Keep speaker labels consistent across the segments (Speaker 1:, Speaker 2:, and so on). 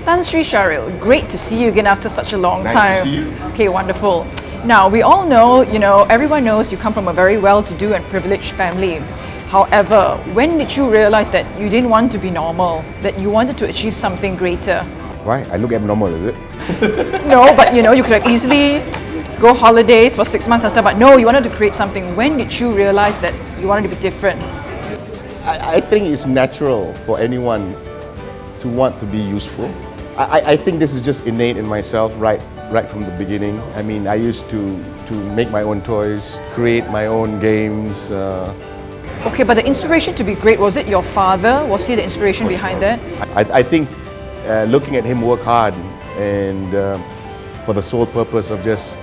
Speaker 1: Tan Sri Shahril, great to see you again after such a long time.
Speaker 2: Nice to see you.
Speaker 1: Okay, wonderful. Now, we all know, everyone knows you come from a very well-to-do and privileged family. However, when did you realize that you didn't want to be normal, that you wanted to achieve something greater?
Speaker 2: Why? I look abnormal, is it?
Speaker 1: No, but you could have easily go holidays for 6 months and stuff, but no, you wanted to create something. When did you realize that you wanted to be different?
Speaker 2: I think it's natural for anyone to want to be useful. I think this is just innate in myself right from the beginning. I mean, I used to make my own toys, create my own games.
Speaker 1: Okay, but the inspiration to be great, was it your father? Was he the inspiration behind that?
Speaker 2: I think looking at him work hard and for the sole purpose of just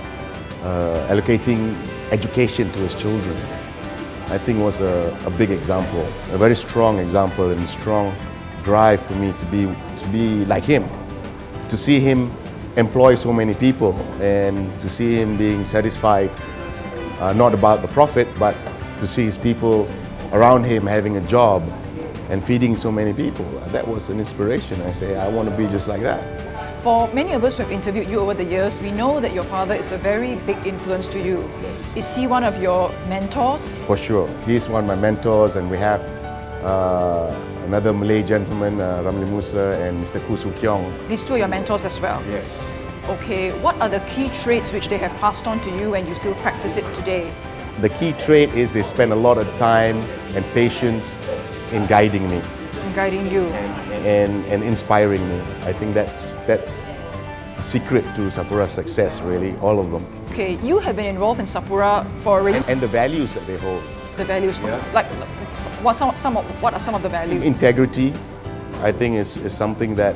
Speaker 2: allocating education to his children, I think was a big example, a very strong example and strong drive for me to be like him, to see him employ so many people and to see him being satisfied, not about the profit, but to see his people around him having a job and feeding so many people. That was an inspiration. I say, I want to be just like that.
Speaker 1: For many of us who have interviewed you over the years, we know that your father is a very big influence to you. Is he one of your mentors?
Speaker 2: For sure. He's one of my mentors, and we have another Malay gentleman, Ramli Musa and Mr. Koo Soo Kyong.
Speaker 1: These two are your mentors as well?
Speaker 2: Yes.
Speaker 1: Okay, what are the key traits which they have passed on to you and you still practice it today?
Speaker 2: The key trait is they spend a lot of time and patience in guiding me.
Speaker 1: In guiding you?
Speaker 2: And inspiring me. I think that's the secret to Sapura's success, really, all of them.
Speaker 1: Okay, you have been involved in Sapura for already.
Speaker 2: And the values that they hold.
Speaker 1: The values, like what are some of the values?
Speaker 2: Integrity, I think, is something that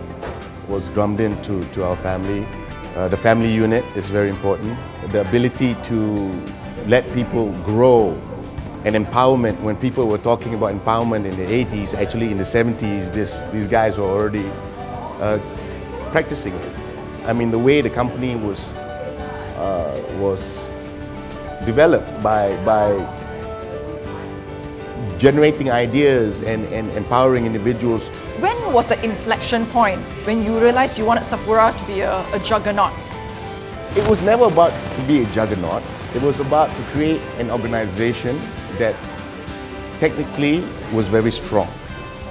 Speaker 2: was drummed into our family. The family unit is very important. The ability to let people grow. And empowerment, when people were talking about empowerment in the 80s, actually in the 70s, these guys were already practicing it. I mean, the way the company was developed by generating ideas and empowering individuals.
Speaker 1: When was the inflection point when you realized you wanted Sapura to be a juggernaut?
Speaker 2: It was never about to be a juggernaut. It was about to create an organization that technically was very strong.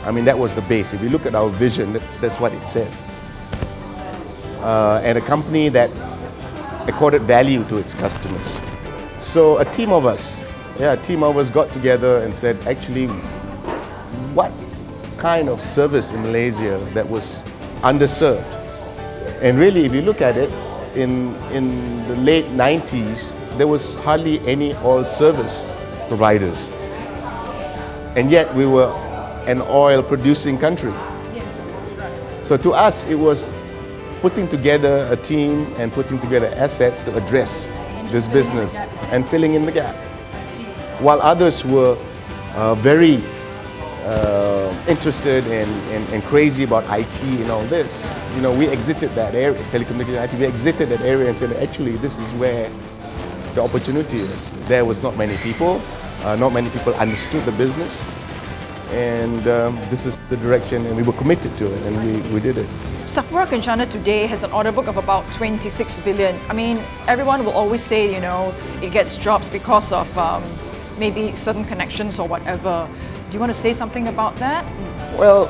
Speaker 2: I mean, that was the base. If you look at our vision, that's what it says. And a company that accorded value to its customers. So a team of us got together and said, actually, what kind of service in Malaysia that was underserved? And really, if you look at it, in the late 90s, there was hardly any oil service providers. And yet we were an oil producing country.
Speaker 1: Yes, that's right.
Speaker 2: So to us, it was putting together a team and putting together assets to address this business and filling in the gap. While others were very interested and crazy about IT and all this, we exited that area, telecommunication IT, we exited that area and said, actually, this is where the opportunity is. There was not many people understood the business, and this is the direction, and we were committed to it, and we did it.
Speaker 1: SapuraKencana today has an order book of about 26 billion. I mean, everyone will always say, it gets jobs because of maybe certain connections or whatever. Do you want to say something about that?
Speaker 2: Well,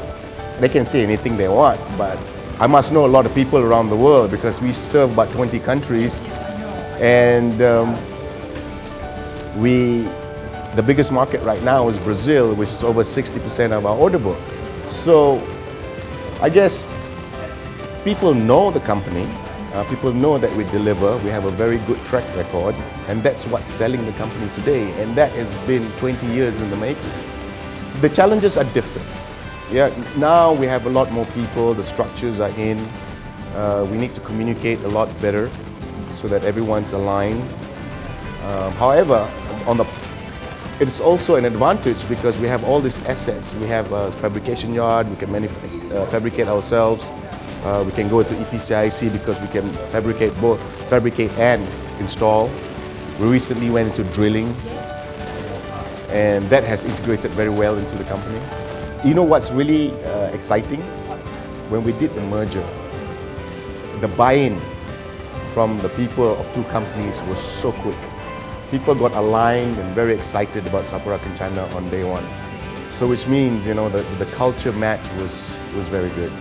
Speaker 2: they can say anything they want, but I must know a lot of people around the world because we serve about 20 countries.
Speaker 1: Yes, I know.
Speaker 2: And the biggest market right now is Brazil, which is over 60% of our order book. So I guess people know the company, people know that we deliver, we have a very good track record, and that's what's selling the company today, and that has been 20 years in the making. The challenges are different. Yeah, now we have a lot more people, the structures are in, we need to communicate a lot better so that everyone's aligned. However, it's also an advantage because we have all these assets. We have a fabrication yard, we can fabricate ourselves. We can go to EPCIC because we can fabricate and install. We recently went into drilling, and that has integrated very well into the company. You know what's really exciting? When we did the merger, the buy-in from the people of two companies was so quick. People got aligned and very excited about SapuraKencana on day one. So which means, the culture match was very good.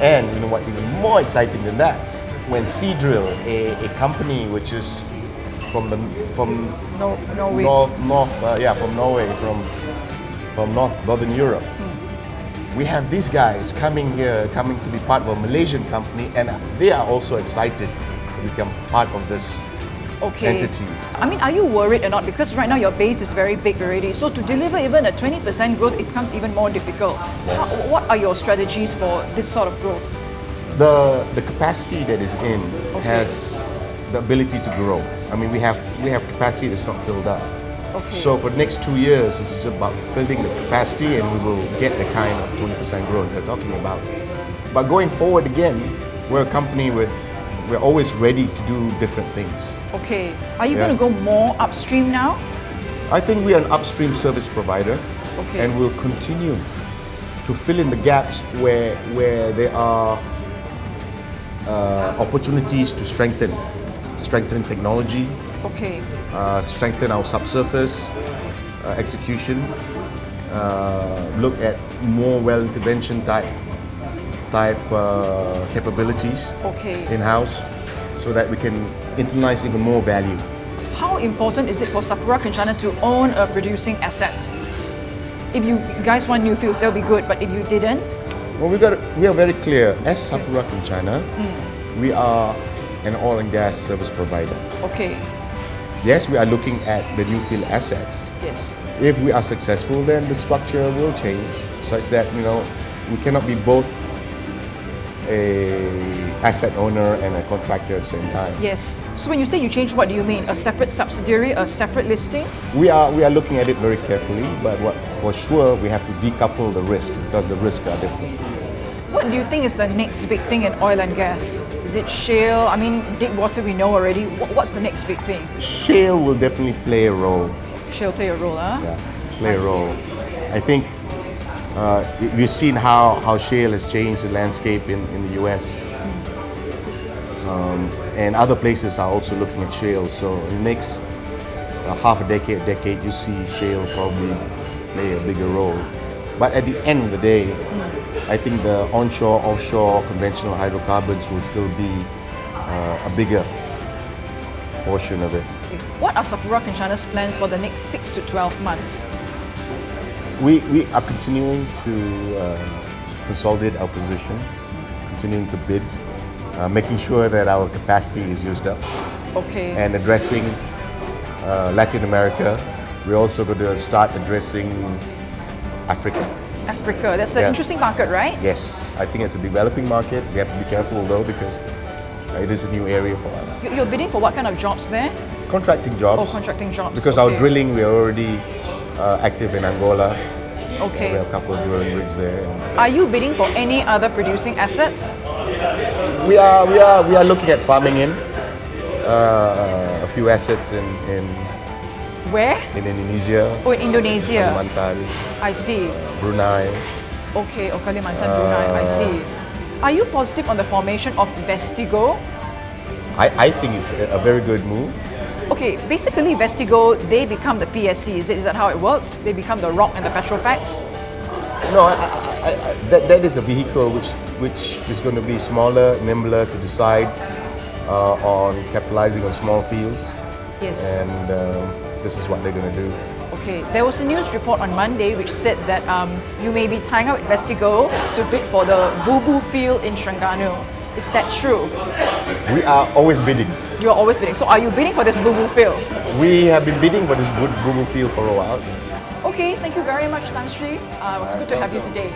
Speaker 2: And you know what, even more exciting than that, when Seadrill, a company which is from
Speaker 1: Norway.
Speaker 2: From Norway, from Northern Europe. We have these guys coming to be part of a Malaysian company, and they are also excited to become part of this entity.
Speaker 1: I mean, are you worried or not? Because right now your base is very big already. So to deliver even a 20% growth, it becomes even more difficult.
Speaker 2: Yes.
Speaker 1: What are your strategies for this sort of growth?
Speaker 2: The capacity that is in has the ability to grow. I mean, we have capacity that's not filled up.
Speaker 1: Okay.
Speaker 2: So for the next 2 years, this is about filling the capacity, and we will get the kind of 20% growth we're talking about. But going forward again, we're a company we're always ready to do different things.
Speaker 1: Okay. Are you going to go more upstream now?
Speaker 2: I think we are an upstream service provider, and we'll continue to fill in the gaps where there are opportunities to strengthen technology, strengthen our subsurface execution, look at more well intervention type capabilities in-house, so that we can internalize even more value.
Speaker 1: How important is it for SapuraKencana to own a producing asset? If you guys want new fields, that'll be good, but if you didn't?
Speaker 2: Well, we are very clear. As SapuraKencana, we are an oil and gas service provider.
Speaker 1: Okay.
Speaker 2: Yes, we are looking at the new field assets.
Speaker 1: Yes.
Speaker 2: If we are successful, then the structure will change such that, we cannot be both an asset owner and a contractor at the same time.
Speaker 1: Yes. So when you say you change, what do you mean? A separate subsidiary, a separate listing?
Speaker 2: We are looking at it very carefully, but for sure we have to decouple the risk, because the risks are different.
Speaker 1: What do you think is the next big thing in oil and gas? Is it shale? I mean, deep water we know already. What's the next big thing?
Speaker 2: Shale will definitely play a role.
Speaker 1: Shale play a role, huh?
Speaker 2: Yeah, play a role. I think we've seen how shale has changed the landscape in the US. And other places are also looking at shale. So in the next half a decade, you see shale probably play a bigger role. But at the end of the day, I think the onshore, offshore, conventional hydrocarbons will still be a bigger portion of it.
Speaker 1: What are SapuraKencana's plans for the next 6 to 12 months?
Speaker 2: We are continuing to consolidate our position, continuing to bid, making sure that our capacity is used up, and addressing Latin America. We're also going to start addressing Africa.
Speaker 1: Africa, that's an interesting market, right?
Speaker 2: Yes, I think it's a developing market. We have to be careful though, because it is a new area for us.
Speaker 1: You're bidding for what kind of jobs there?
Speaker 2: Contracting jobs.
Speaker 1: Oh, contracting jobs.
Speaker 2: Because our drilling, we are already active in Angola.
Speaker 1: Okay.
Speaker 2: We have a couple of drilling rigs there.
Speaker 1: Are you bidding for any other producing assets?
Speaker 2: We are looking at farming in a few assets in
Speaker 1: where?
Speaker 2: In Indonesia.
Speaker 1: Oh, in Indonesia.
Speaker 2: Kalimantan.
Speaker 1: I see.
Speaker 2: Brunei.
Speaker 1: Okay, Kalimantan, Brunei, I see. Are you positive on the formation of Vestigo?
Speaker 2: I think it's a very good move.
Speaker 1: Okay, basically Vestigo, they become the PSC, is that how it works? They become the rock and the petrofacts?
Speaker 2: No, that is a vehicle which is going to be smaller, nimbler to decide on capitalizing on small fields.
Speaker 1: Yes.
Speaker 2: And this is what they're going to do.
Speaker 1: Okay, there was a news report on Monday which said that you may be tying up with Vestigo to bid for the Bubu field in Terengganu. Is that true?
Speaker 2: We are always bidding.
Speaker 1: You're always bidding. So are you bidding for this Bubu field?
Speaker 2: We have been bidding for this Bubu field for a while, yes.
Speaker 1: Okay, thank you very much, Tan Sri. It was good to have you today.